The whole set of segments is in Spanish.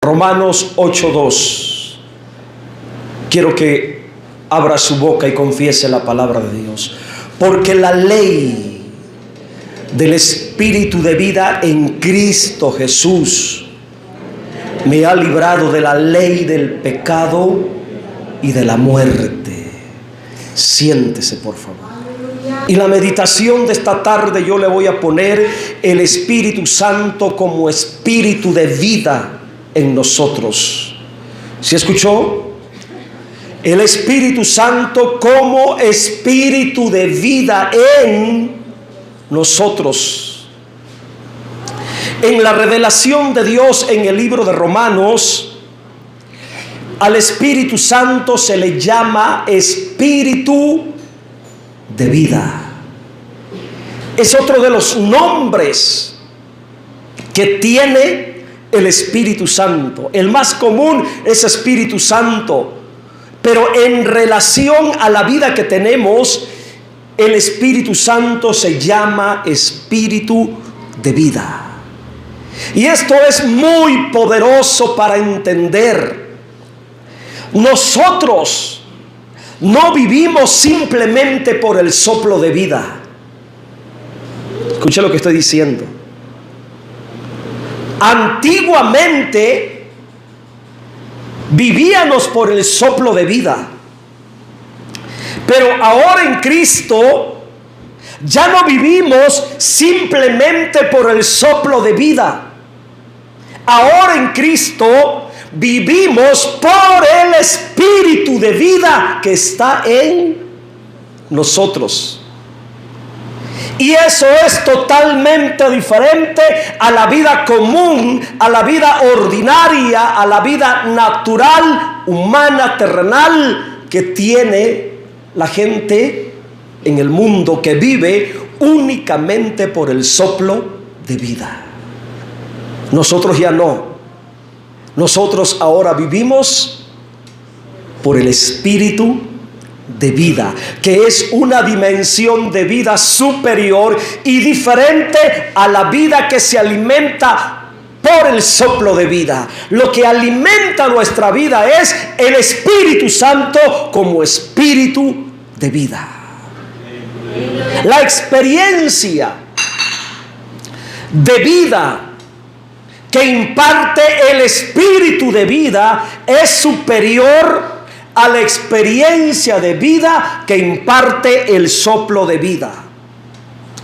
Romanos 8:2. Quiero que abra su boca y confiese la palabra de Dios. Porque la ley del Espíritu de vida en Cristo Jesús me ha librado de la ley del pecado y de la muerte. Siéntese, por favor. Y la meditación de esta tarde yo le voy a poner el Espíritu Santo como espíritu de vida en nosotros. ¿Sí escuchó? El Espíritu Santo como espíritu de vida en nosotros. En la revelación de Dios en el libro de Romanos, al Espíritu Santo se le llama espíritu de vida. Es otro de los nombres que tiene el Espíritu Santo. El más común es Espíritu Santo, pero en relación a la vida que tenemos, el Espíritu Santo se llama espíritu de vida. Y esto es muy poderoso para entender. Nosotros no vivimos simplemente por el soplo de vida. Escuche lo que estoy diciendo. Antiguamente vivíamos por el soplo de vida, pero ahora en Cristo ya no vivimos simplemente por el soplo de vida. Ahora en Cristo vivimos por el espíritu de vida que está en nosotros. Y eso es totalmente diferente a la vida común, a la vida ordinaria, a la vida natural, humana, terrenal que tiene la gente en el mundo, que vive únicamente por el soplo de vida. Nosotros ya no. Nosotros ahora vivimos por el espíritu de vida, que es una dimensión de vida superior y diferente a la vida que se alimenta por el soplo de vida. Lo que alimenta nuestra vida es el Espíritu Santo como espíritu de vida. La experiencia de vida que imparte el espíritu de vida es superior a la experiencia de vida que imparte el soplo de vida.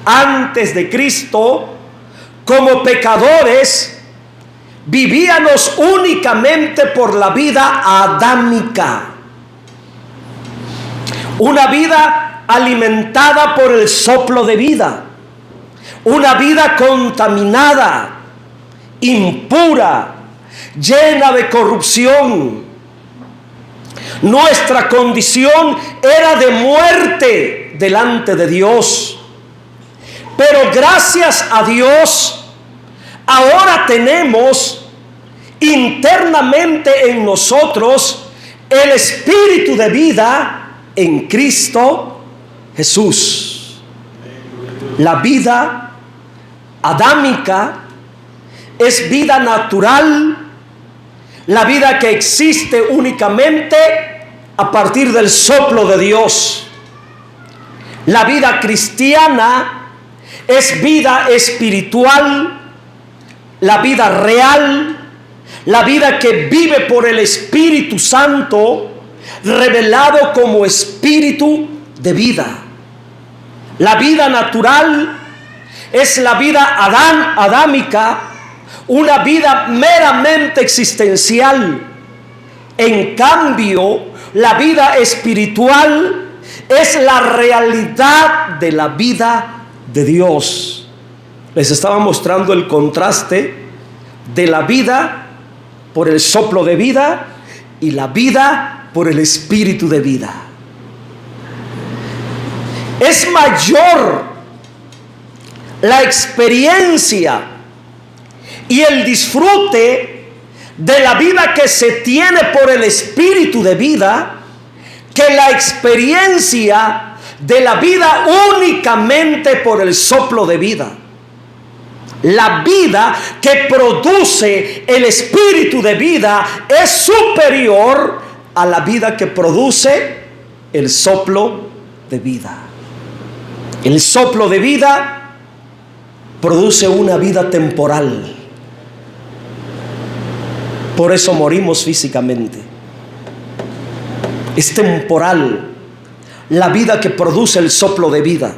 Antes de Cristo, como pecadores, vivíamos únicamente por la vida adámica, una vida alimentada por el soplo de vida, una vida contaminada, impura, llena de corrupción. Nuestra condición era de muerte delante de Dios. Pero gracias a Dios, ahora tenemos internamente en nosotros el espíritu de vida en Cristo Jesús. La vida adámica es vida natural, la vida que existe únicamente a partir del soplo de Dios. La vida cristiana es vida espiritual, la vida real, la vida que vive por el Espíritu Santo, revelado como espíritu de vida. La vida natural es la vida adámica, una vida meramente existencial. En cambio, la vida espiritual es la realidad de la vida de Dios. Les estaba mostrando el contraste de la vida por el soplo de vida y la vida por el espíritu de vida. Es mayor la experiencia y el disfrute de la vida que se tiene por el espíritu de vida que la experiencia de la vida únicamente por el soplo de vida. La vida que produce el espíritu de vida es superior a la vida que produce el soplo de vida. El soplo de vida produce una vida temporal. Por eso morimos físicamente. Es temporal la vida que produce el soplo de vida.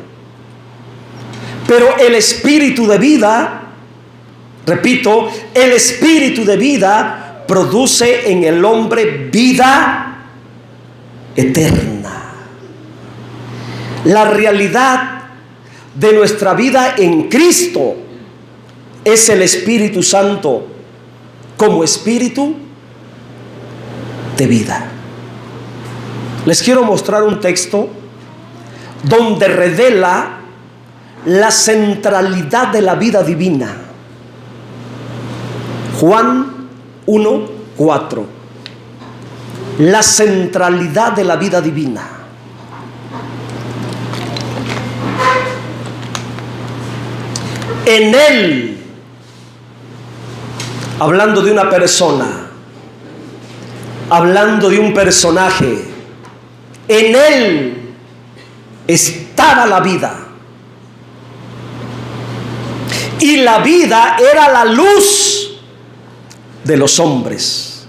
Pero el espíritu de vida, repito, el espíritu de vida produce en el hombre vida eterna. La realidad de nuestra vida en Cristo es el Espíritu Santo como espíritu de vida. Les quiero mostrar un texto donde revela la centralidad de la vida divina. Juan 1:4. La centralidad de la vida divina. En Él, hablando de una persona, hablando de un personaje, en Él estaba la vida. Y la vida era la luz de los hombres.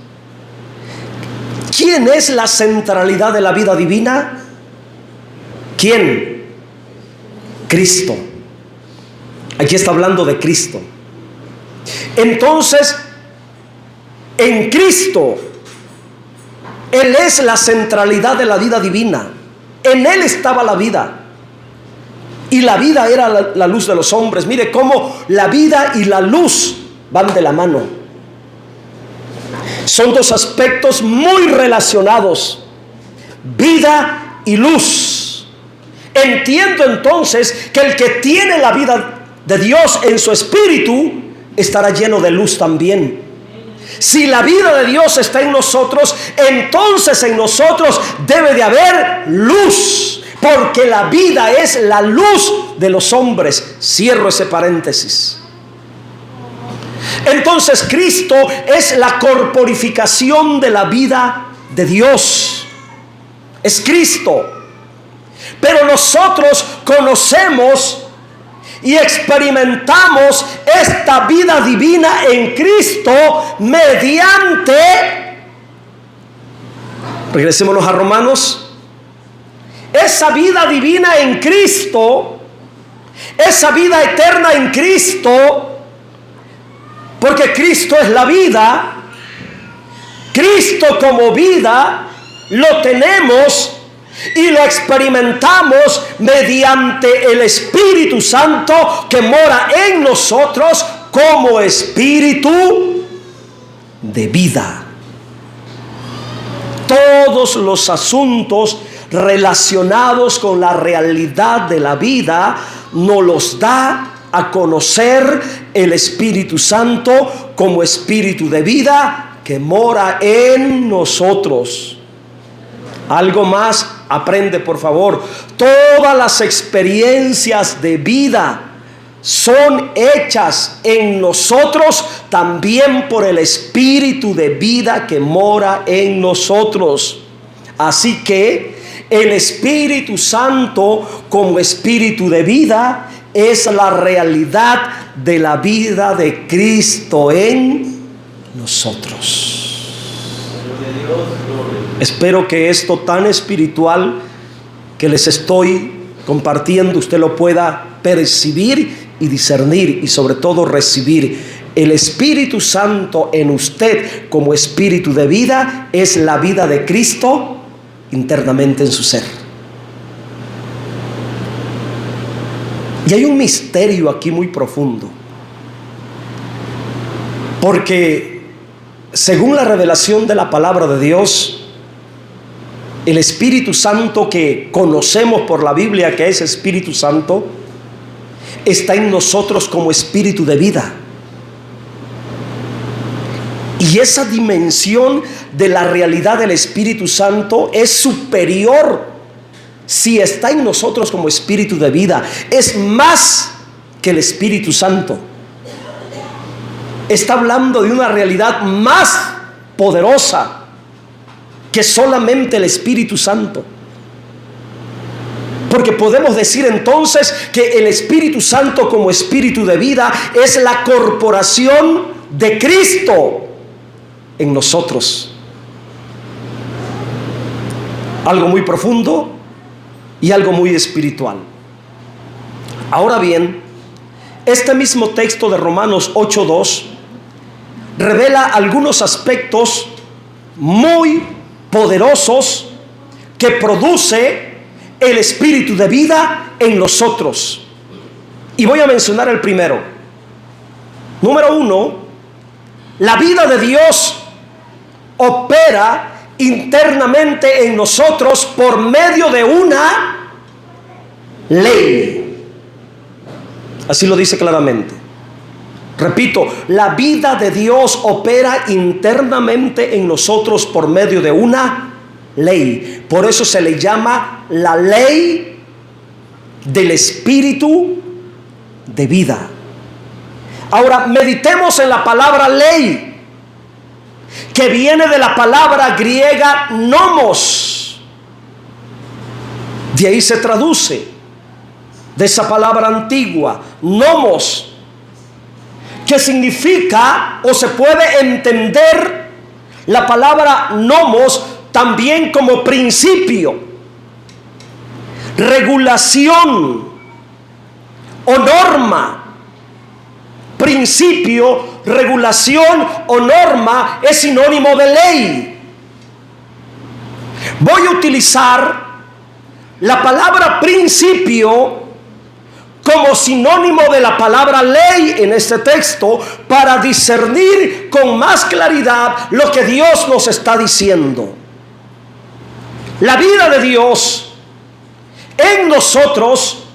¿Quién es la centralidad de la vida divina? ¿Quién? Cristo. Aquí está hablando de Cristo. Entonces, en Cristo, Él es la centralidad de la vida divina. En Él estaba la vida. Y la vida era la luz de los hombres. Mire cómo la vida y la luz van de la mano. Son dos aspectos muy relacionados. Vida y luz. Entiendo entonces que el que tiene la vida de Dios en su espíritu estará lleno de luz también. Si la vida de Dios está en nosotros, entonces en nosotros debe de haber luz. Porque la vida es la luz de los hombres. Cierro ese paréntesis. Entonces Cristo es la corporificación de la vida de Dios. Es Cristo. Pero nosotros conocemos y experimentamos esta vida divina en Cristo mediante... Regresémonos a Romanos. Esa vida divina en Cristo, esa vida eterna en Cristo, porque Cristo es la vida, Cristo como vida lo tenemos y lo experimentamos mediante el Espíritu Santo que mora en nosotros como espíritu de vida. Todos los asuntos relacionados con la realidad de la vida nos los da a conocer el Espíritu Santo como espíritu de vida que mora en nosotros. Algo más, aprende por favor. Todas las experiencias de vida son hechas en nosotros también por el espíritu de vida que mora en nosotros. Así que el Espíritu Santo como espíritu de vida es la realidad de la vida de Cristo en nosotros. Espero que esto tan espiritual que les estoy compartiendo usted lo pueda percibir y discernir y sobre todo recibir. El Espíritu Santo en usted como espíritu de vida es la vida de Cristo internamente en su ser. Y hay un misterio aquí muy profundo, porque según la revelación de la palabra de Dios, el Espíritu Santo que conocemos por la Biblia, que es Espíritu Santo, está en nosotros como espíritu de vida. Y esa dimensión de la realidad del Espíritu Santo es superior si está en nosotros como espíritu de vida. Es más que el Espíritu Santo. está hablando de una realidad más poderosa que solamente el Espíritu Santo. Porque podemos decir entonces que el Espíritu Santo como Espíritu de vida es la corporación de Cristo en nosotros. Algo muy profundo y algo muy espiritual. Ahora bien, este mismo texto de Romanos 8:2 revela algunos aspectos muy poderosos que produce el Espíritu de vida en nosotros. Y voy a mencionar el primero. Número 1, la vida de Dios opera internamente en nosotros por medio de una ley. Así lo dice claramente. Repito, la vida de Dios opera internamente en nosotros por medio de una ley. Por eso se le llama la ley del Espíritu de vida. Ahora, meditemos en la palabra ley, que viene de la palabra griega nomos. De ahí se traduce, de esa palabra antigua, nomos, que significa, o se puede entender la palabra nomos también como principio, regulación o norma. Principio, regulación o norma es sinónimo de ley. Voy a utilizar la palabra principio como sinónimo de la palabra ley en este texto para discernir con más claridad lo que Dios nos está diciendo. La vida de Dios en nosotros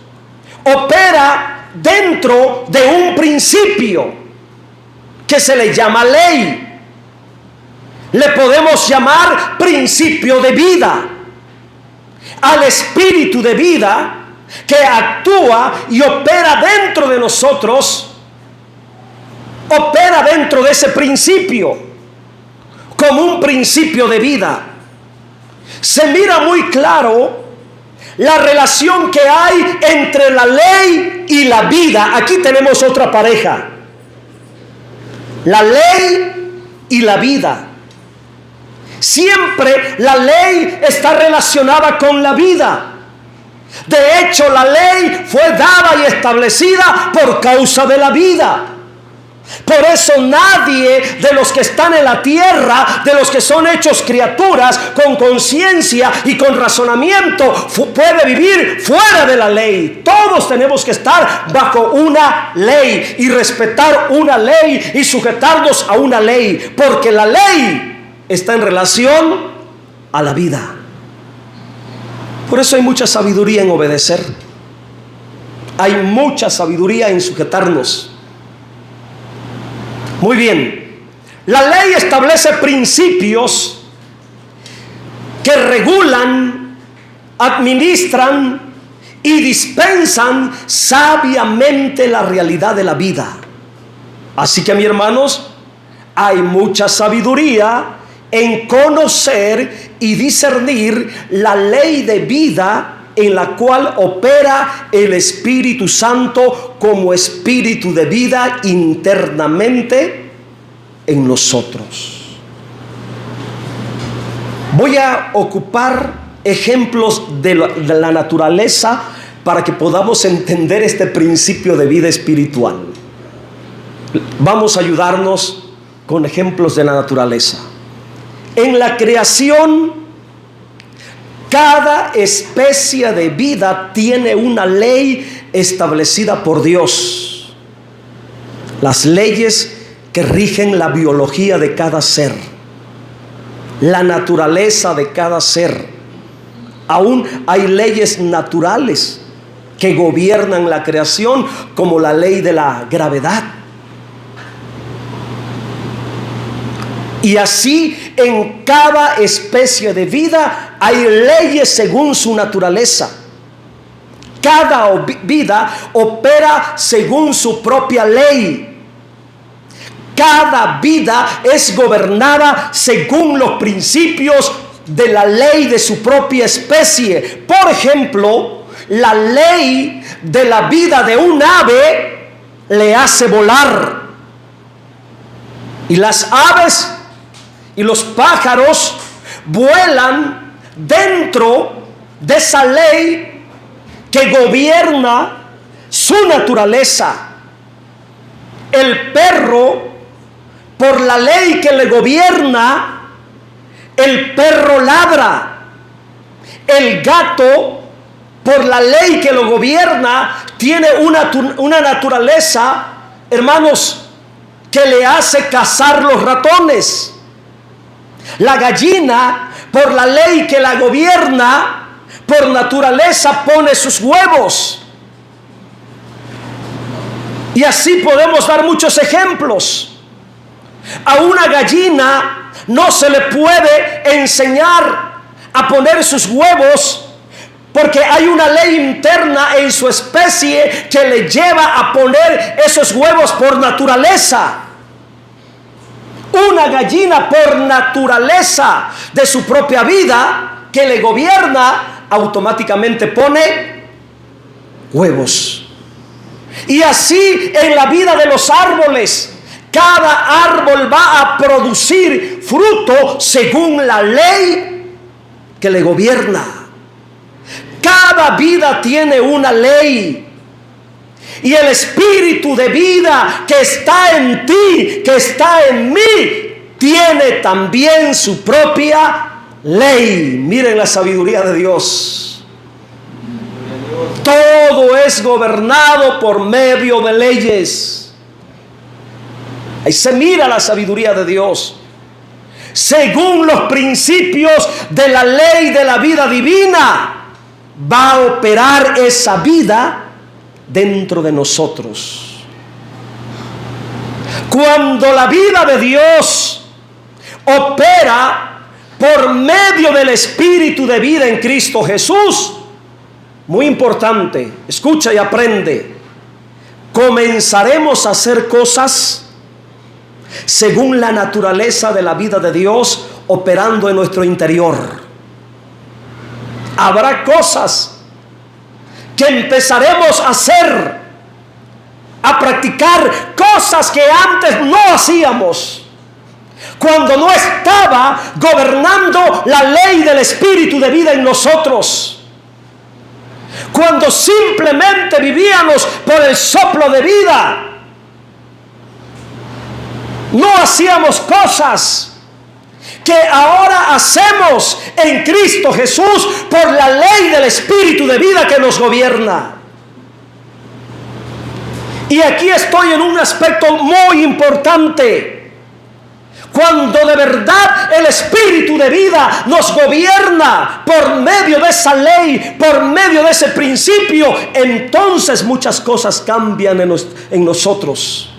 opera dentro de un principio que se le llama ley. Le podemos llamar principio de vida al Espíritu de vida que actúa y opera dentro de nosotros. Opera dentro de ese principio como un principio de vida. Se mira muy claro la relación que hay entre la ley y la vida. Aquí tenemos otra pareja. La ley y la vida. Siempre la ley está relacionada con la vida. De hecho, la ley fue dada y establecida por causa de la vida. Por eso nadie de los que están en la tierra, de los que son hechos criaturas con conciencia y con razonamiento, puede vivir fuera de la ley. Todos tenemos que estar bajo una ley y respetar una ley y sujetarnos a una ley, porque la ley está en relación a la vida. Por eso hay mucha sabiduría en obedecer. Hay mucha sabiduría en sujetarnos. Muy bien, la ley establece principios que regulan, administran y dispensan sabiamente la realidad de la vida. Así que, mis hermanos, hay mucha sabiduría en conocer y discernir la ley de vida en la cual opera el Espíritu Santo como Espíritu de vida internamente en nosotros. Voy a ocupar ejemplos de la naturaleza para que podamos entender este principio de vida espiritual. Vamos a ayudarnos con ejemplos de la naturaleza. En la creación, cada especie de vida tiene una ley establecida por Dios. Las leyes que rigen la biología de cada ser, la naturaleza de cada ser. Aún hay leyes naturales que gobiernan la creación, como la ley de la gravedad. Y así en cada especie de vida hay leyes según su naturaleza. Cada vida opera según su propia ley. Cada vida es gobernada según los principios de la ley de su propia especie. Por ejemplo, la ley de la vida de un ave le hace volar. Y las aves y los pájaros vuelan dentro de esa ley que gobierna su naturaleza. El perro, por la ley que le gobierna, el perro ladra. El gato, por la ley que lo gobierna, tiene una naturaleza, hermanos, que le hace cazar los ratones. La gallina, por la ley que la gobierna, por naturaleza pone sus huevos. Y así podemos dar muchos ejemplos. A una gallina no se le puede enseñar a poner sus huevos, porque hay una ley interna en su especie que le lleva a poner esos huevos por naturaleza. Una gallina, por naturaleza de su propia vida que le gobierna, automáticamente pone huevos. Y así en la vida de los árboles, cada árbol va a producir fruto según la ley que le gobierna. Cada vida tiene una ley. Y el espíritu de vida que está en ti, que está en mí, tiene también su propia ley. Miren la sabiduría de Dios. Todo es gobernado por medio de leyes. Ahí se mira la sabiduría de Dios. Según los principios de la ley de la vida divina, va a operar esa vida dentro de nosotros. Cuando la vida de Dios opera por medio del Espíritu de vida en Cristo Jesús, muy importante, escucha y aprende, comenzaremos a hacer cosas según la naturaleza de la vida de Dios operando en nuestro interior. Habrá cosas que empezaremos a hacer, a practicar cosas que antes no hacíamos, cuando no estaba gobernando la ley del Espíritu de vida en nosotros, cuando simplemente vivíamos por el soplo de vida. No hacíamos cosas que ahora hacemos en Cristo Jesús por la ley del Espíritu de vida que nos gobierna. Y aquí estoy en un aspecto muy importante. Cuando de verdad el Espíritu de vida nos gobierna por medio de esa ley, por medio de ese principio, entonces muchas cosas cambian en nosotros.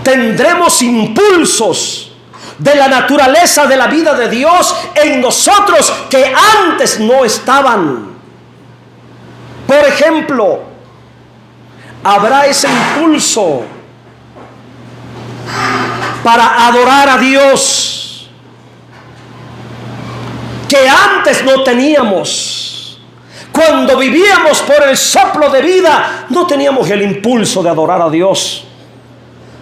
Tendremos impulsos de la naturaleza de la vida de Dios en nosotros que antes no estaban. Por ejemplo, habrá ese impulso para adorar a Dios que antes no teníamos. Cuando vivíamos por el soplo de vida, no teníamos el impulso de adorar a Dios.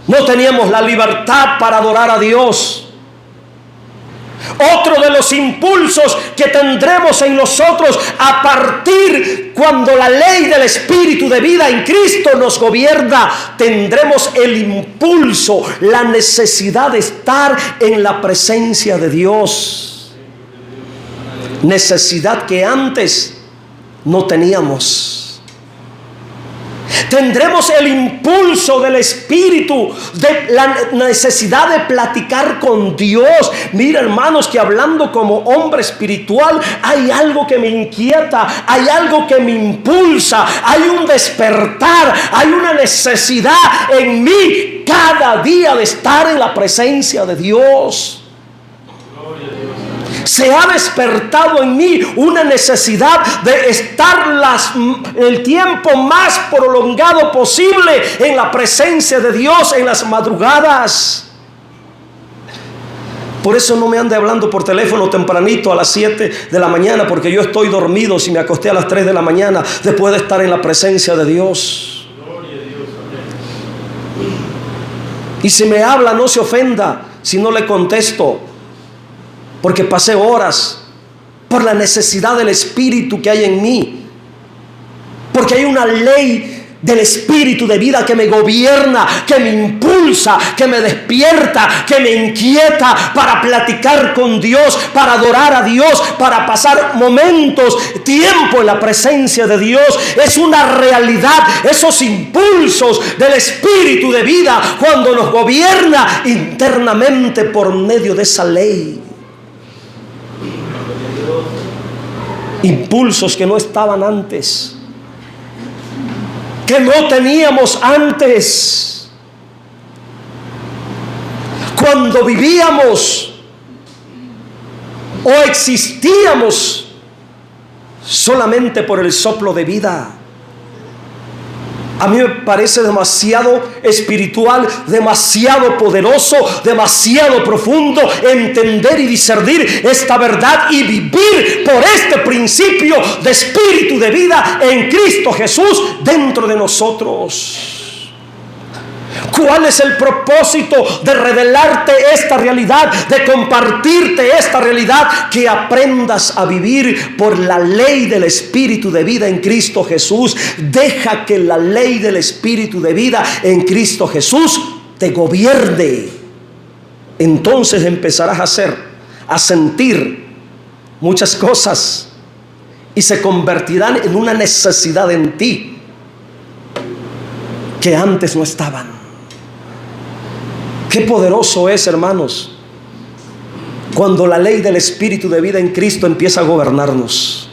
No teníamos la libertad para adorar a Dios. Otro de los impulsos que tendremos en nosotros a partir cuando la ley del Espíritu de vida en Cristo nos gobierna, tendremos el impulso, la necesidad de estar en la presencia de Dios. Necesidad que antes no teníamos. Tendremos el impulso del Espíritu, de la necesidad de platicar con Dios. Mira, hermanos, que hablando como hombre espiritual, hay algo que me inquieta, hay algo que me impulsa, hay un despertar, hay una necesidad en mí cada día de estar en la presencia de Dios. se ha despertado en mí una necesidad de estar el tiempo más prolongado posible en la presencia de Dios en las madrugadas. Por eso no me ande hablando por teléfono tempranito a las 7 de la mañana, porque yo estoy dormido si me acosté a las 3 de la mañana después de estar en la presencia de Dios. Y si me habla, no se ofenda si no le contesto, porque pasé horas por la necesidad del Espíritu que hay en mí, porque hay una ley del Espíritu de vida que me gobierna, que me impulsa, que me despierta, que me inquieta para platicar con Dios, para adorar a Dios, para pasar momentos, tiempo en la presencia de Dios. Es una realidad, esos impulsos del Espíritu de vida cuando nos gobierna internamente por medio de esa ley. Impulsos que no estaban antes, que no teníamos antes. Cuando vivíamos o existíamos solamente por el soplo de vida. A mí me parece demasiado espiritual, demasiado poderoso, demasiado profundo entender y discernir esta verdad y vivir por este principio de espíritu de vida en Cristo Jesús dentro de nosotros. ¿Cuál es el propósito de revelarte esta realidad, de compartirte esta realidad? Que aprendas a vivir por la ley del Espíritu de vida en Cristo Jesús. Deja que la ley del Espíritu de vida en Cristo Jesús te gobierne. Entonces empezarás a sentir muchas cosas y se convertirán en una necesidad en ti que antes no estaban. Qué poderoso es, hermanos, cuando la ley del Espíritu de vida en Cristo empieza a gobernarnos.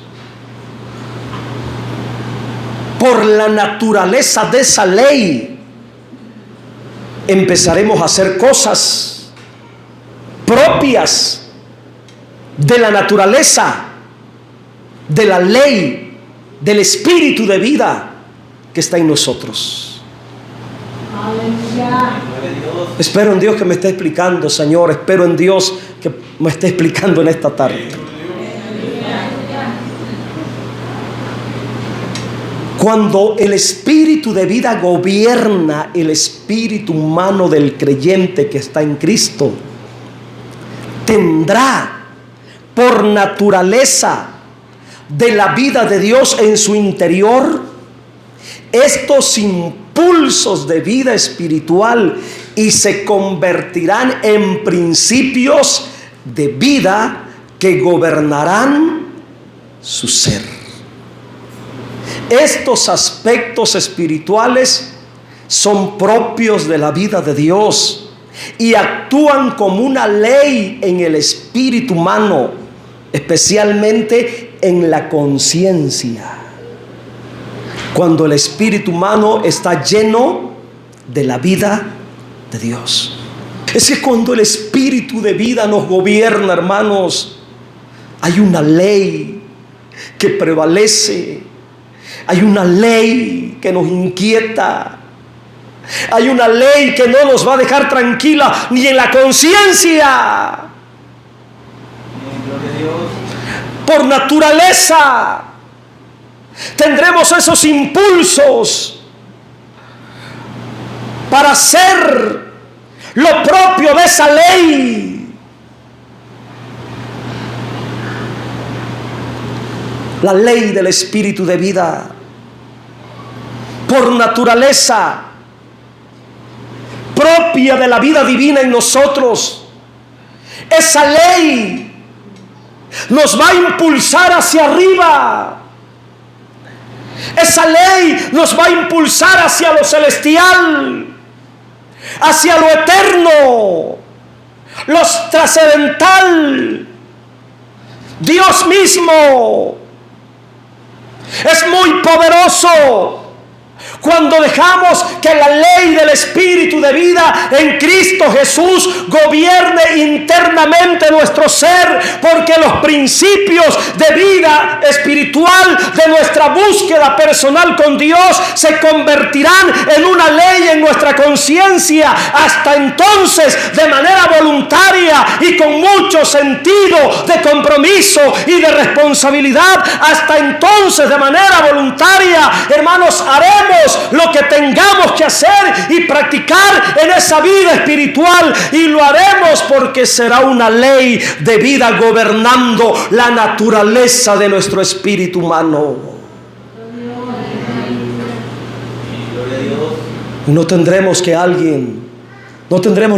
Por la naturaleza de esa ley empezaremos a hacer cosas propias de la naturaleza, de la ley, del Espíritu de vida que está en nosotros. Espero en Dios que me esté explicando, Señor. Espero en Dios que me esté explicando en esta tarde. Cuando el espíritu de vida gobierna el espíritu humano del creyente que está en Cristo, tendrá por naturaleza de la vida de Dios en su interior estos impulsos de vida espiritual y se convertirán en principios de vida que gobernarán su ser. Estos aspectos espirituales son propios de la vida de Dios y actúan como una ley en el espíritu humano, especialmente en la conciencia. Cuando el espíritu humano está lleno de la vida de Dios. Es que cuando el espíritu de vida nos gobierna, hermanos, hay una ley que prevalece. Hay una ley que nos inquieta. Hay una ley que no nos va a dejar tranquila ni en la conciencia. Por naturaleza tendremos esos impulsos para hacer lo propio de esa ley. La ley del espíritu de vida, por naturaleza propia de la vida divina en nosotros, esa ley nos va a impulsar hacia arriba. Esa ley nos va a impulsar hacia lo celestial, hacia lo eterno, lo trascendental. Dios mismo es muy poderoso Cuando dejamos que la ley del Espíritu de vida en Cristo Jesús gobierne internamente nuestro ser, porque los principios de vida espiritual de nuestra búsqueda personal con Dios se convertirán en una ley en nuestra conciencia. Hasta entonces, de manera voluntaria y con mucho sentido de compromiso y de responsabilidad, hasta entonces de manera voluntaria, hermanos, haremos lo que tengamos que hacer y practicar en esa vida espiritual, y lo haremos porque será una ley de vida gobernando la naturaleza de nuestro espíritu humano. No tendremos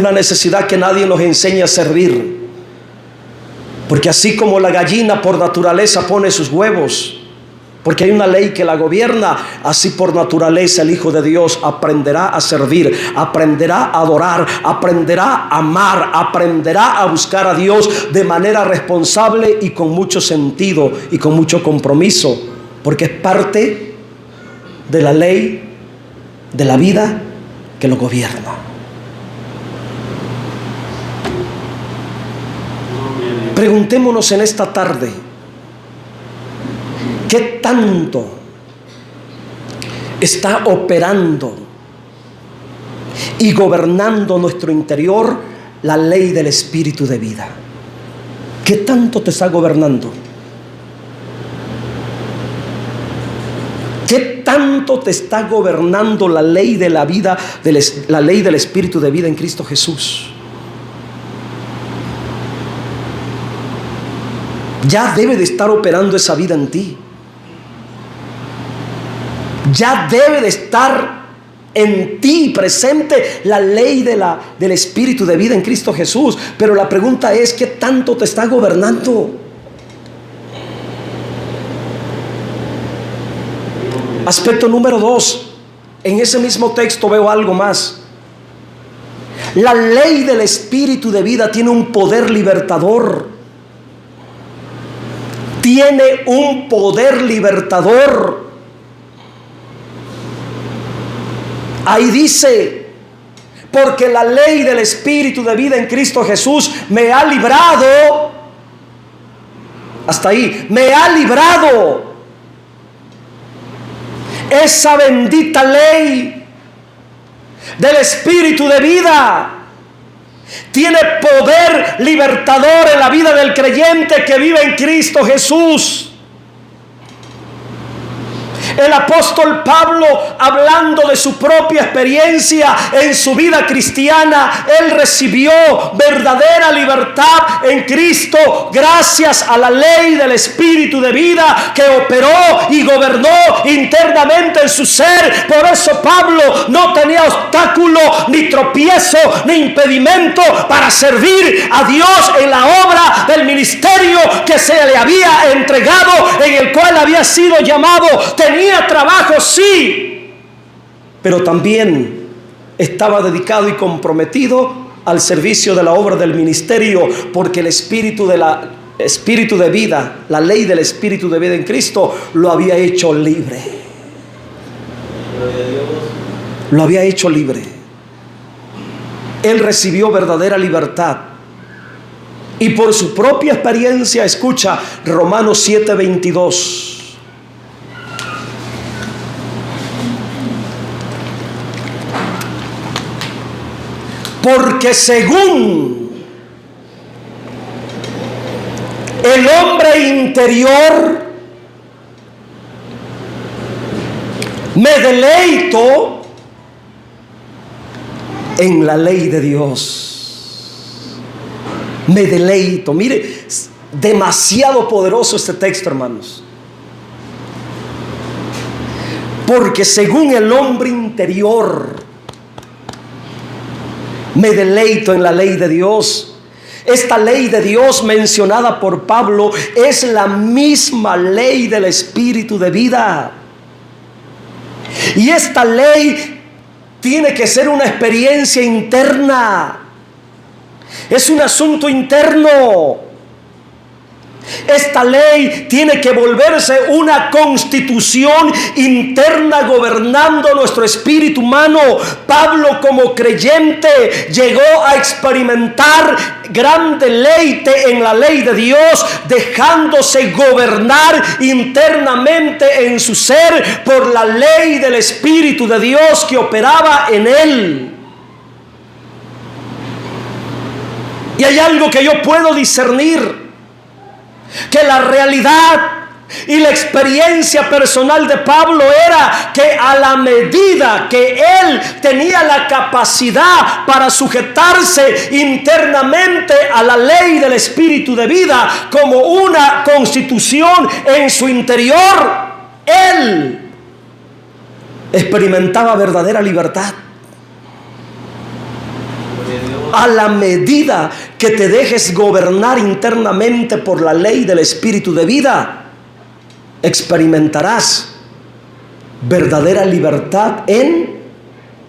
la necesidad que nadie nos enseñe a servir, porque así como la gallina por naturaleza pone sus huevos, porque hay una ley que la gobierna, así por naturaleza el Hijo de Dios aprenderá a servir, aprenderá a adorar, aprenderá a amar, aprenderá a buscar a Dios de manera responsable y con mucho sentido y con mucho compromiso, porque es parte de la ley de la vida que lo gobierna. Preguntémonos en esta tarde, ¿qué tanto está operando y gobernando nuestro interior la ley del Espíritu de vida? ¿Qué tanto te está gobernando? ¿Qué tanto te está gobernando la ley de la vida, la ley del Espíritu de vida en Cristo Jesús? Ya debe de estar operando esa vida en ti. Ya debe de estar en ti presente la ley del Espíritu de vida en Cristo Jesús. Pero la pregunta es, ¿qué tanto te está gobernando? Aspecto número 2. En ese mismo texto veo algo más. La ley del Espíritu de vida tiene un poder libertador. Tiene un poder libertador. Ahí dice, porque la ley del Espíritu de vida en Cristo Jesús me ha librado. Hasta ahí, me ha librado. Esa bendita ley del Espíritu de vida tiene poder libertador en la vida del creyente que vive en Cristo Jesús. El apóstol Pablo, hablando de su propia experiencia en su vida cristiana, él recibió verdadera libertad en Cristo gracias a la ley del Espíritu de vida que operó y gobernó internamente en su ser. Por eso Pablo no tenía obstáculo, ni tropiezo, ni impedimento para servir a Dios en la obra del ministerio que se le había entregado, en el cual había sido llamado. Tenía trabajo, sí, pero también estaba dedicado y comprometido al servicio de la obra del ministerio, porque el espíritu de vida, la ley del Espíritu de vida en Cristo, lo había hecho libre. Lo había hecho libre. Él recibió verdadera libertad. Y por su propia experiencia, escucha Romanos 7:22. Porque según el hombre interior me deleito en la ley de Dios. Me deleito. Mire, demasiado poderoso este texto, hermanos. Porque según el hombre interior me deleito en la ley de Dios. Esta ley de Dios mencionada por Pablo es la misma ley del Espíritu de vida. Y esta ley tiene que ser una experiencia interna. Es un asunto interno. Esta ley tiene que volverse una constitución interna gobernando nuestro espíritu humano. Pablo, como creyente, llegó a experimentar gran deleite en la ley de Dios, dejándose gobernar internamente en su ser por la ley del Espíritu de Dios que operaba en él. Y hay algo que yo puedo discernir, que la realidad y la experiencia personal de Pablo era que a la medida que él tenía la capacidad para sujetarse internamente a la ley del Espíritu de vida como una constitución en su interior, él experimentaba verdadera libertad. A la medida que te dejes gobernar internamente por la ley del Espíritu de vida, experimentarás verdadera libertad en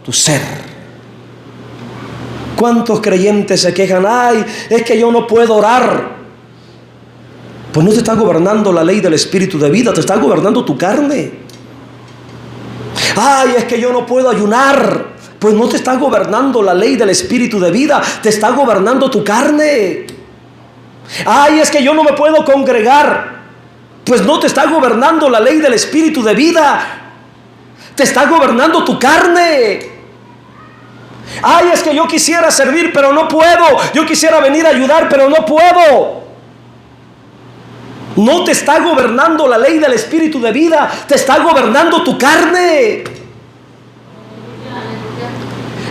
tu ser. ¿Cuántos creyentes se quejan? Ay, es que yo no puedo orar. Pues no te está gobernando la ley del Espíritu de vida, te está gobernando tu carne. Ay, es que yo no puedo ayunar. Pues no te está gobernando la ley del Espíritu de vida, te está gobernando tu carne. Ay, es que yo no me puedo congregar. Pues no te está gobernando la ley del Espíritu de vida, te está gobernando tu carne. Ay, es que yo quisiera servir pero no puedo. Yo quisiera venir a ayudar pero no puedo. No te está gobernando la ley del Espíritu de vida, te está gobernando tu carne.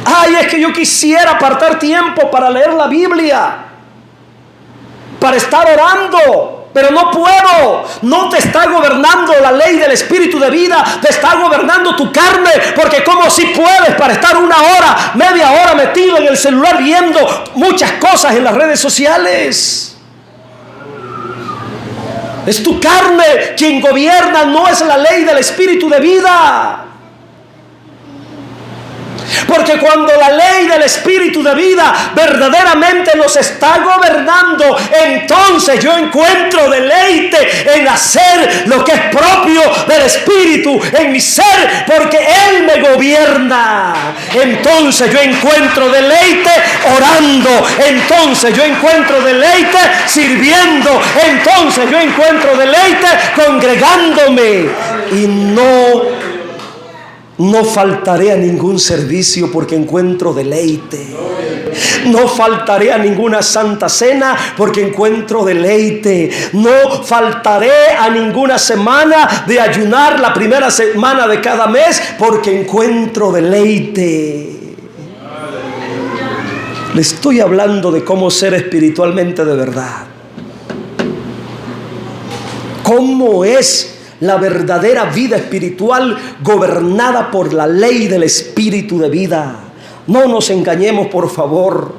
Ay, es que yo quisiera apartar tiempo para leer la Biblia, para estar orando, pero no puedo. No te está gobernando la ley del Espíritu de vida, te está gobernando tu carne. Porque como si puedes para estar una hora, media hora metido en el celular viendo muchas cosas en las redes sociales. Es tu carne quien gobierna, no es la ley del Espíritu de vida. Porque cuando la ley del Espíritu de vida verdaderamente nos está gobernando, entonces yo encuentro deleite en hacer lo que es propio del Espíritu en mi ser, porque Él me gobierna. Entonces yo encuentro deleite orando, entonces yo encuentro deleite sirviendo, entonces yo encuentro deleite congregándome. Y no faltaré a ningún servicio porque encuentro deleite. No faltaré a ninguna santa cena porque encuentro deleite. No faltaré a ninguna semana de ayunar la primera semana de cada mes porque encuentro deleite. Le estoy hablando de cómo ser espiritualmente de verdad. ¿Cómo es la verdadera vida espiritual gobernada por la ley del Espíritu de vida? No nos engañemos, por favor.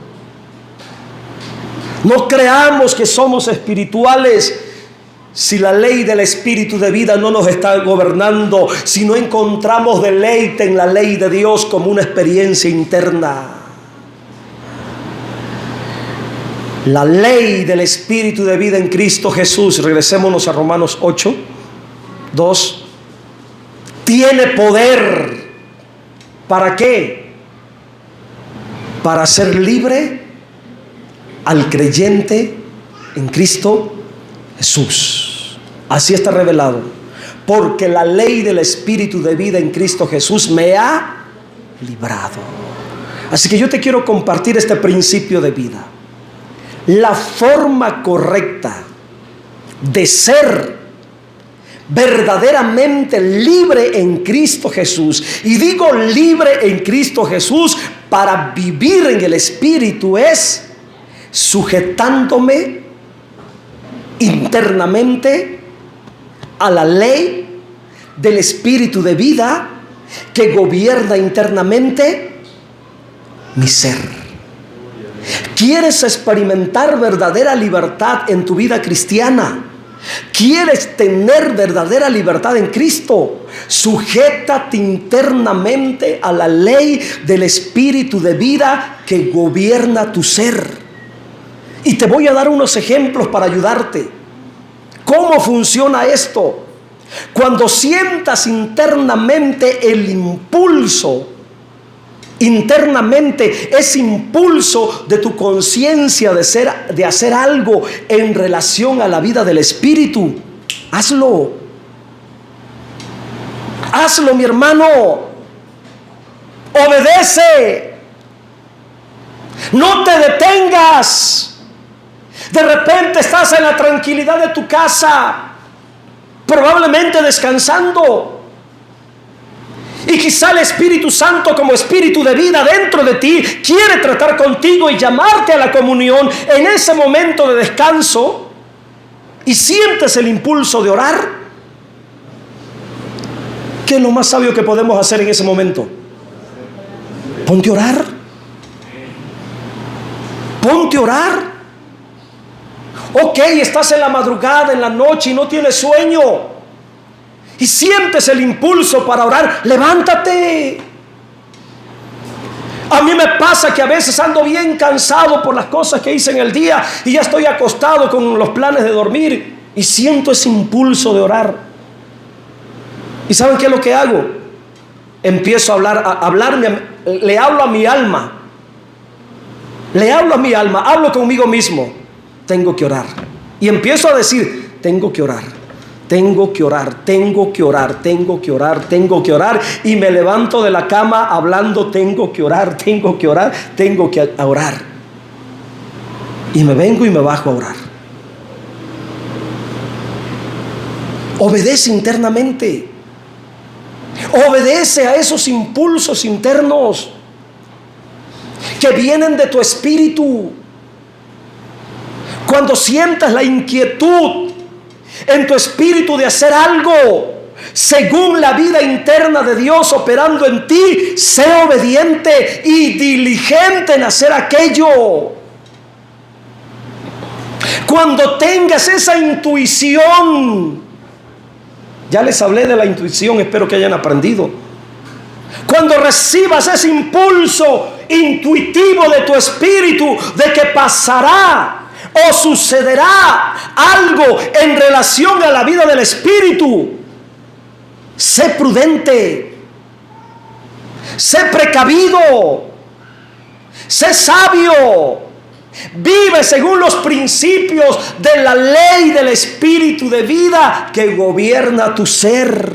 No creamos que somos espirituales si la ley del Espíritu de vida no nos está gobernando, si no encontramos deleite en la ley de Dios como una experiencia interna. La ley del Espíritu de vida en Cristo Jesús, regresémonos a Romanos 8:2, tiene poder. ¿Para qué? Para hacer libre al creyente en Cristo Jesús. Así está revelado. Porque la ley del Espíritu de vida en Cristo Jesús me ha librado. Así que yo te quiero compartir este principio de vida. La forma correcta de ser verdaderamente libre en Cristo Jesús, y digo libre en Cristo Jesús para vivir en el Espíritu, es sujetándome internamente a la ley del Espíritu de vida que gobierna internamente mi ser. ¿Quieres experimentar verdadera libertad en tu vida cristiana? ¿Quieres tener verdadera libertad en Cristo? Sujétate internamente a la ley del Espíritu de vida que gobierna tu ser. Y te voy a dar unos ejemplos para ayudarte. ¿Cómo funciona esto? Cuando sientas internamente el impulso, internamente ese impulso de tu conciencia de hacer algo en relación a la vida del Espíritu, hazlo. Hazlo, mi hermano. Obedece. No te detengas. De repente estás en la tranquilidad de tu casa, probablemente descansando, y quizá el Espíritu Santo, como Espíritu de vida dentro de ti, quiere tratar contigo y llamarte a la comunión en ese momento de descanso, y sientes el impulso de orar. ¿Qué es lo más sabio que podemos hacer en ese momento? Ponte a orar. Ponte a orar. Ok, estás en la madrugada, en la noche y no tienes sueño y sientes el impulso para orar, levántate. A mí me pasa que a veces ando bien cansado por las cosas que hice en el día y ya estoy acostado con los planes de dormir y siento ese impulso de orar. ¿Y saben qué es lo que hago? Empiezo a hablarme, le hablo a mi alma. Hablo conmigo mismo. Tengo que orar. Y empiezo a decir, tengo que orar. Y me levanto de la cama hablando, tengo que orar. Y me vengo y me bajo a orar. Obedece internamente. Obedece a esos impulsos internos que vienen de tu espíritu. Cuando sientas la inquietud en tu espíritu de hacer algo según la vida interna de Dios operando en ti, sé obediente y diligente en hacer aquello. Cuando tengas esa intuición, ya les hablé de la intuición, espero que hayan aprendido. Cuando recibas ese impulso intuitivo de tu espíritu de que pasará o sucederá algo en relación a la vida del Espíritu, sé prudente, sé precavido, sé sabio, vive según los principios de la ley del Espíritu de vida que gobierna tu ser.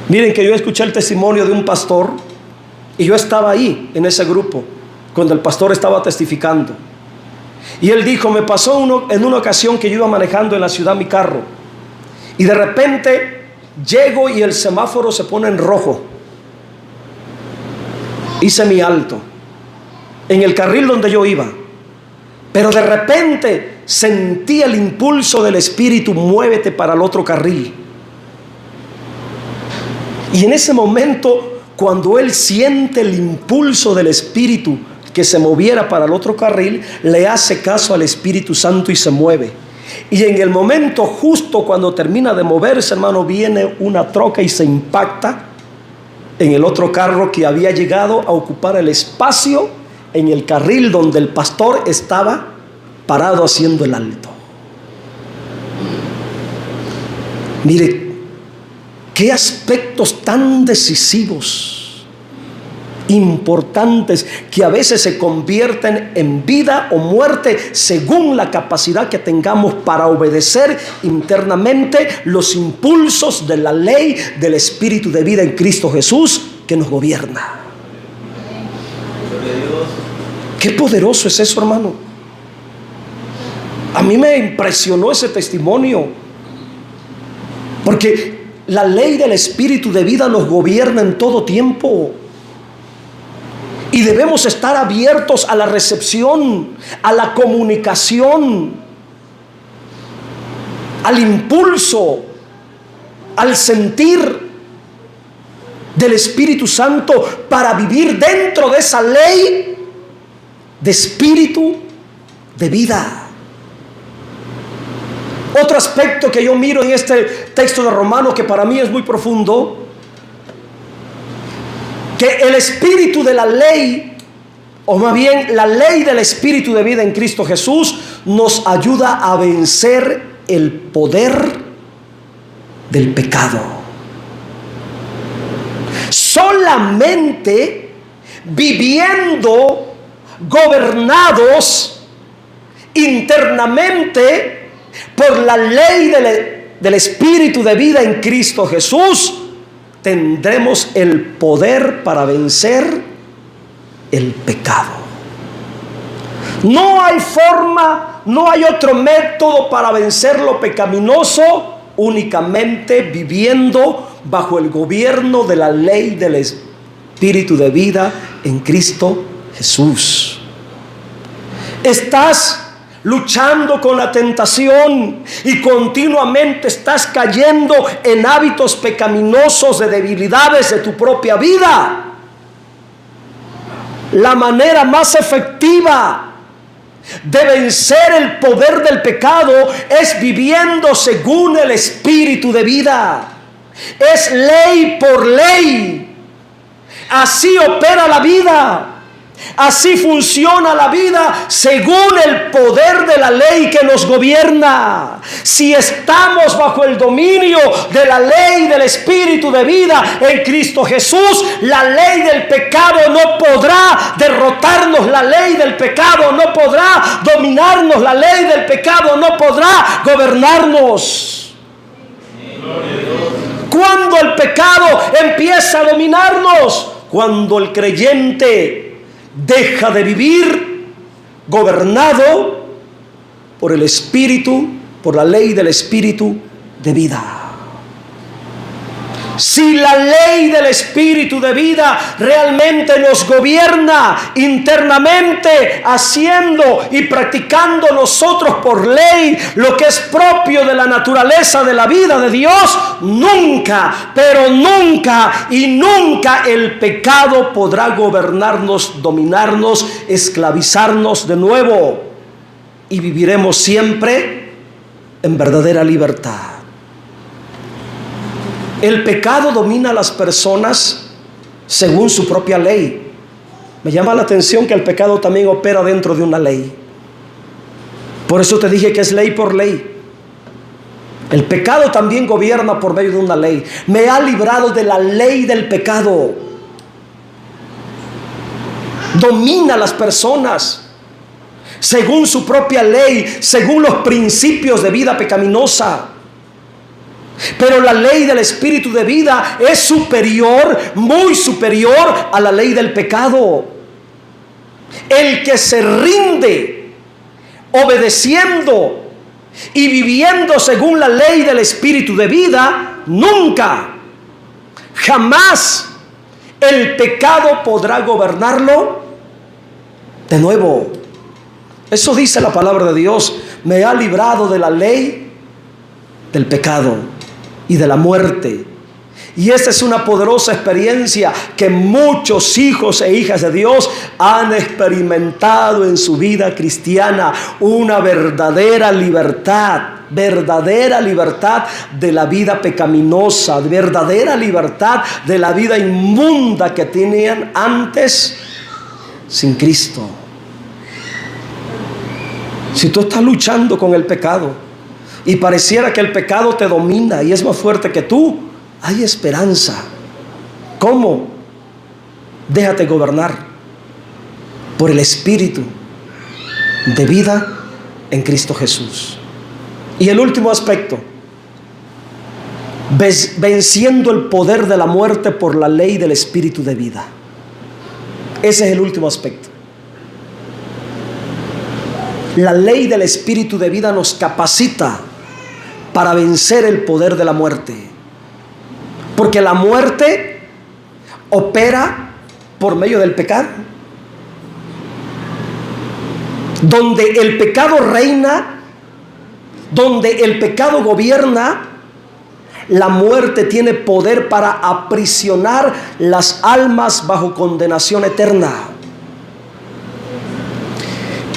Miren que yo escuché el testimonio de un pastor y yo estaba ahí en ese grupo cuando el pastor estaba testificando. Y él dijo, me pasó en una ocasión que yo iba manejando en la ciudad mi carro y de repente llego y el semáforo se pone en rojo. Hice mi alto en el carril donde yo iba, pero de repente sentí el impulso del Espíritu, muévete para el otro carril. Y en ese momento, cuando él siente el impulso del Espíritu que se moviera para el otro carril, le hace caso al Espíritu Santo y se mueve. Y en el momento justo cuando termina de moverse, hermano, viene una troca y se impacta en el otro carro que había llegado a ocupar el espacio en el carril donde el pastor estaba parado haciendo el alto. Mire, qué aspectos tan decisivos, importantes, que a veces se convierten en vida o muerte según la capacidad que tengamos para obedecer internamente los impulsos de la ley del Espíritu de vida en Cristo Jesús que nos gobierna. Qué poderoso es eso, hermano. A mí me impresionó ese testimonio, porque la ley del Espíritu de vida nos gobierna en todo tiempo. Y debemos estar abiertos a la recepción, a la comunicación, al impulso, al sentir del Espíritu Santo para vivir dentro de esa ley de espíritu de vida. Otro aspecto que yo miro en este texto de Romanos, que para mí es muy profundo, que el espíritu de la ley, o más bien la ley del Espíritu de vida en Cristo Jesús, nos ayuda a vencer el poder del pecado. Solamente viviendo gobernados internamente por la ley del Espíritu de vida en Cristo Jesús, tendremos el poder para vencer el pecado. No hay forma, no hay otro método para vencer lo pecaminoso, únicamente viviendo bajo el gobierno de la ley del Espíritu de vida en Cristo Jesús. Estás luchando con la tentación y continuamente estás cayendo en hábitos pecaminosos de debilidades de tu propia vida. La manera más efectiva de vencer el poder del pecado es viviendo según el Espíritu de vida. Es ley por ley. Así opera la vida. Así funciona la vida según el poder de la ley que nos gobierna. Si estamos bajo el dominio de la ley del Espíritu de vida en Cristo Jesús, la ley del pecado no podrá derrotarnos, la ley del pecado no podrá dominarnos, la ley del pecado no podrá gobernarnos. ¿Cuándo el pecado empieza a dominarnos? Cuando el creyente deja de vivir gobernado por el Espíritu, por la ley del Espíritu de vida. Si la ley del Espíritu de vida realmente nos gobierna internamente, haciendo y practicando nosotros por ley lo que es propio de la naturaleza de la vida de Dios, nunca, pero nunca y nunca el pecado podrá gobernarnos, dominarnos, esclavizarnos de nuevo, y viviremos siempre en verdadera libertad. El pecado domina a las personas según su propia ley. Me llama la atención que el pecado también opera dentro de una ley. Por eso te dije que es ley por ley. El pecado también gobierna por medio de una ley. Me ha librado de la ley del pecado. Domina a las personas según su propia ley, según los principios de vida pecaminosa. Pero la ley del Espíritu de vida es superior, muy superior a la ley del pecado. El que se rinde obedeciendo y viviendo según la ley del Espíritu de vida, nunca, jamás el pecado podrá gobernarlo de nuevo. Eso dice la palabra de Dios. Me ha librado de la ley del pecado y de la muerte. Y esta es una poderosa experiencia que muchos hijos e hijas de Dios han experimentado en su vida cristiana. Una verdadera libertad de la vida pecaminosa, verdadera libertad de la vida inmunda que tenían antes sin Cristo. Si tú estás luchando con el pecado y pareciera que el pecado te domina y es más fuerte que tú, hay esperanza. ¿Cómo? Déjate gobernar por el Espíritu de vida en Cristo Jesús. Y el último aspecto, venciendo el poder de la muerte por la ley del Espíritu de vida. Ese es el último aspecto. La ley del Espíritu de vida nos capacita para vencer el poder de la muerte. Porque la muerte opera por medio del pecado. Donde el pecado reina, donde el pecado gobierna, la muerte tiene poder para aprisionar las almas bajo condenación eterna.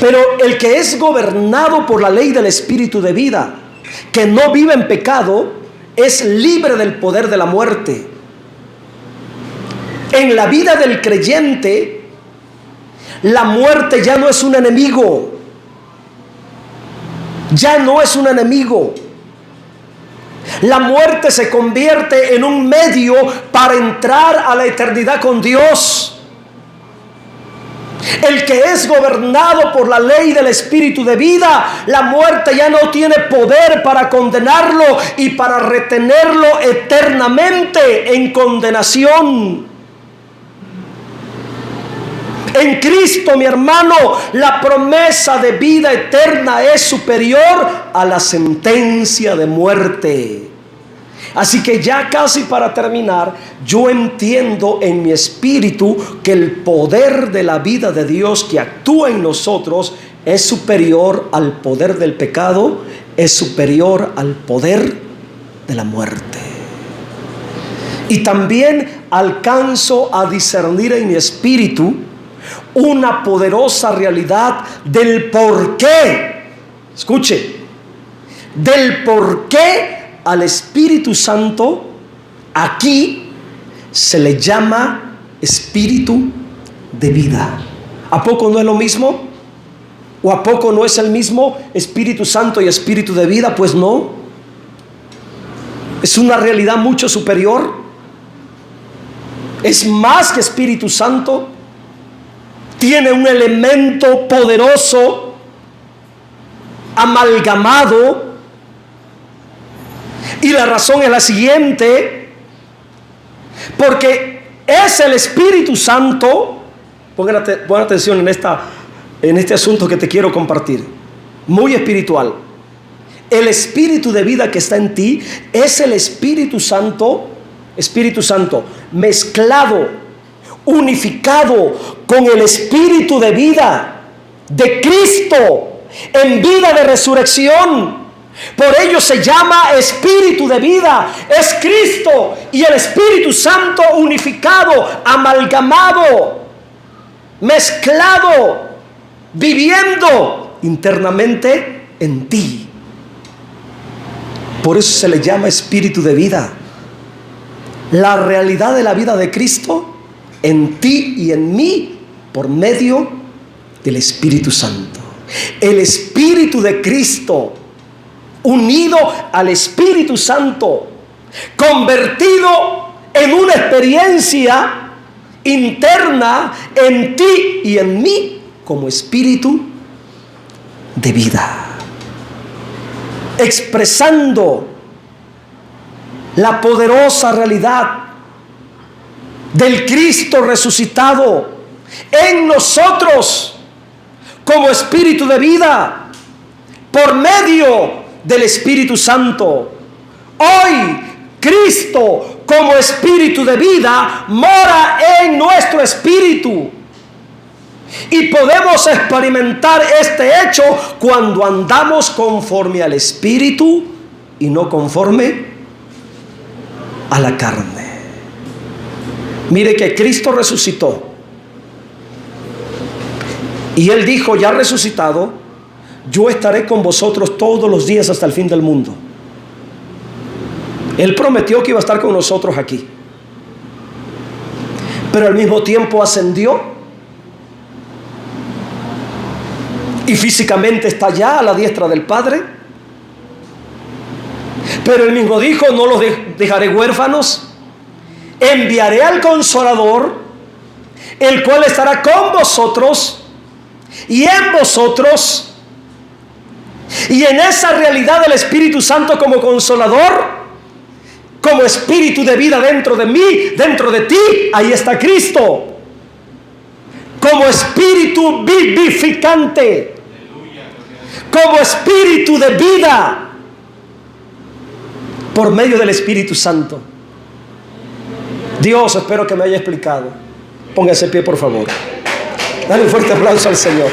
Pero el que es gobernado por la ley del Espíritu de vida, que no vive en pecado, es libre del poder de la muerte. En la vida del creyente, la muerte ya no es un enemigo. Ya no es un enemigo. La muerte se convierte en un medio para entrar a la eternidad con Dios. El que es gobernado por la ley del Espíritu de vida, la muerte ya no tiene poder para condenarlo y para retenerlo eternamente en condenación. En Cristo, mi hermano, la promesa de vida eterna es superior a la sentencia de muerte. Así que ya casi para terminar, yo entiendo en mi espíritu que el poder de la vida de Dios que actúa en nosotros es superior al poder del pecado, es superior al poder de la muerte. Y también alcanzo a discernir en mi espíritu una poderosa realidad del por qué. Escuche, del por qué al Espíritu Santo aquí se le llama Espíritu de vida. ¿A poco no es lo mismo? ¿O a poco no es el mismo Espíritu Santo y Espíritu de vida? Pues no. Es una realidad mucho superior. Es más que Espíritu Santo. Tiene un elemento poderoso amalgamado. Y la razón es la siguiente: porque es el Espíritu Santo. Pon atención en este asunto que te quiero compartir, muy espiritual. El Espíritu de vida que está en ti es el Espíritu Santo mezclado, unificado con el Espíritu de vida de Cristo en vida de resurrección. Por ello se llama Espíritu de vida. Es Cristo y el Espíritu Santo unificado, amalgamado, mezclado, viviendo internamente en ti. Por eso se le llama Espíritu de vida. La realidad de la vida de Cristo en ti y en mí por medio del Espíritu Santo. El Espíritu de Cristo unido al Espíritu Santo, convertido en una experiencia interna en ti y en mí como Espíritu de vida, expresando la poderosa realidad del Cristo resucitado en nosotros como Espíritu de vida por medio del Espíritu Santo. Hoy Cristo como Espíritu de vida mora en nuestro espíritu y podemos experimentar este hecho cuando andamos conforme al Espíritu y no conforme a la carne. Mire que Cristo resucitó y Él dijo: ya resucitado, yo estaré con vosotros todos los días hasta el fin del mundo. Él prometió que iba a estar con nosotros aquí, pero al mismo tiempo ascendió y físicamente está ya a la diestra del Padre. Pero Él mismo dijo: no los dejaré huérfanos, enviaré al Consolador, el cual estará con vosotros y en vosotros. Y en esa realidad del Espíritu Santo como Consolador, como Espíritu de vida dentro de mí, dentro de ti, ahí está Cristo como Espíritu vivificante, como Espíritu de vida por medio del Espíritu Santo. Dios, espero que me haya explicado. Póngase en pie, por favor. Dale un fuerte aplauso al Señor.